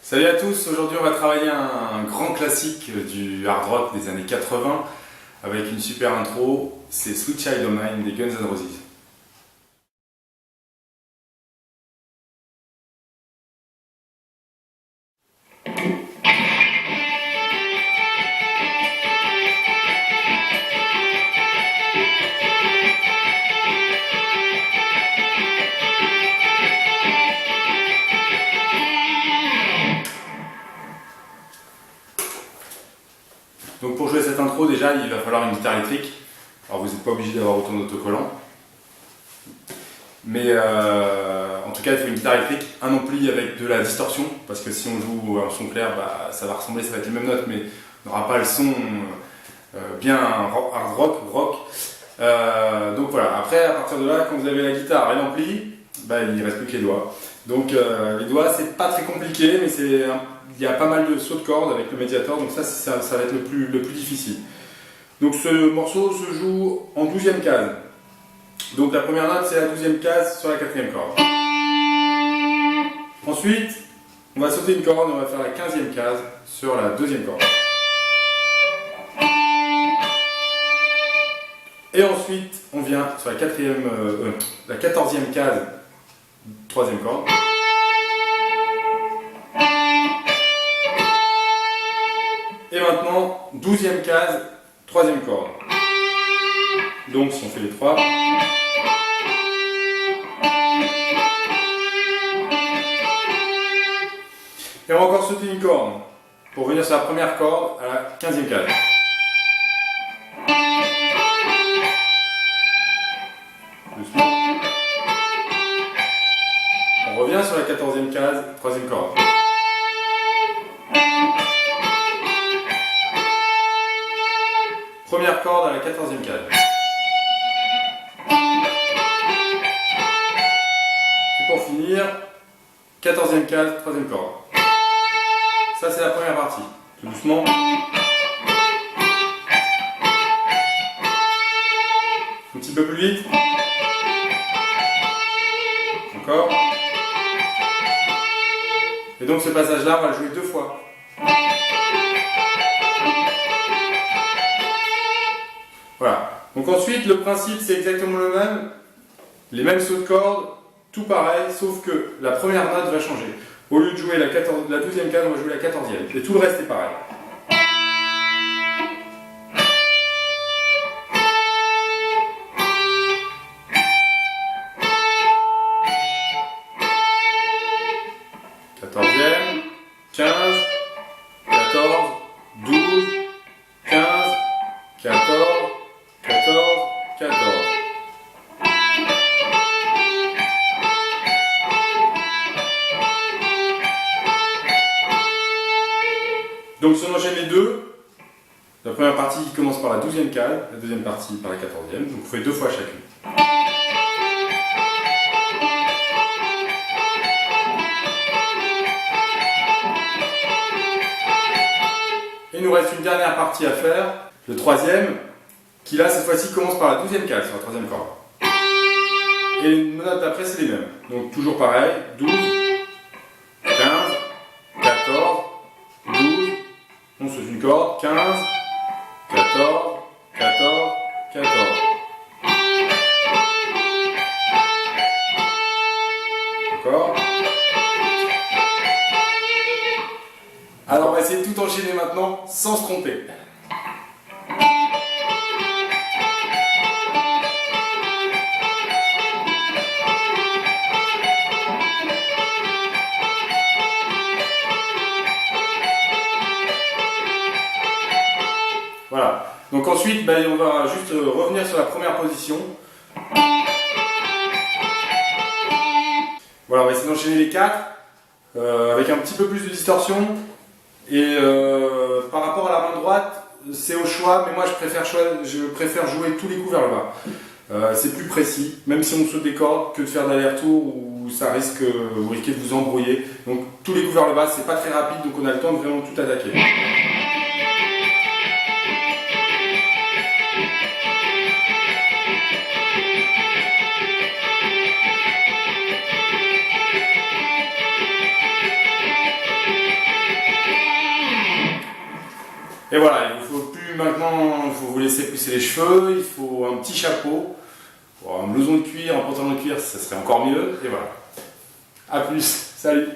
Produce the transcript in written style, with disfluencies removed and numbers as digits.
Salut à tous, aujourd'hui on va travailler un grand classique du hard rock des années 80 avec une super intro, c'est Sweet Child O' Mine des Guns N' Roses. Donc pour jouer cette intro déjà il va falloir une guitare électrique, alors vous n'êtes pas obligé d'avoir autant d'autocollants, mais en tout cas il faut une guitare électrique, un ampli avec de la distorsion, parce que si on joue en son clair ça va ressembler, ça va être les mêmes notes mais on n'aura pas le son bien hard rock. Donc voilà, après à partir de là quand vous avez la guitare et l'ampli, il ne reste plus que les doigts. Donc les doigts c'est pas très compliqué mais il y a pas mal de sauts de cordes avec le médiator, donc ça va être le plus difficile. Donc ce morceau se joue en 12e case. Donc la première note c'est la 12e case sur la 4e corde. Ensuite on va sauter une corde et on va faire la 15e case sur la 2e corde. Et ensuite on vient sur la 14e case, 3e corde. Et maintenant, 12e case, 3e corde. Donc si on fait les 3. Et on va encore sauter une corde pour venir sur la première corde à la 15e case. Doucement. On revient sur la 14e case, 3e corde. Première corde à la 14e case. Et pour finir, 14e case, 3e corde. Ça c'est la première partie. Tout doucement. Un petit peu plus vite. Encore. Et donc ce passage-là, on va le jouer 2 fois. Voilà. Donc ensuite, le principe c'est exactement le même. Les mêmes sauts de cordes, tout pareil, sauf que la première note va changer. Au lieu de jouer la 12e case, on va jouer la 14e. Et tout le reste est pareil. Quatorzième, 15, 14, 12, 15, 14, 14. Donc si on enchaîne les deux, la première partie commence par la 12e case, la deuxième partie par la 14e, donc vous faites 2 fois chacune. Et il nous reste une dernière partie à faire, le 3e, qui là cette fois-ci commence par la 12e case sur la 3e corde. Et les notes d'après c'est les mêmes. Donc toujours pareil, 12, 15, 14, 12, on saute une corde, 15, 14, 14, 14. Encore. Alors on va essayer de tout enchaîner maintenant sans se tromper. Voilà. Donc ensuite, on va juste revenir sur la première position. Voilà, on va essayer d'enchaîner les 4 avec un petit peu plus de distorsion. Et par rapport à la main droite, c'est au choix, mais moi je préfère jouer tous les coups vers le bas. C'est plus précis, même si on saute des cordes, que de faire d'aller-retour où vous risquez de vous embrouiller. Donc tous les coups vers le bas, c'est pas très rapide, donc on a le temps de vraiment tout attaquer. Et voilà, il ne faut plus maintenant, il faut vous laisser pousser les cheveux, il faut un petit chapeau, un blouson de cuir, un pantalon de cuir, ça serait encore mieux. Et voilà. A plus, salut.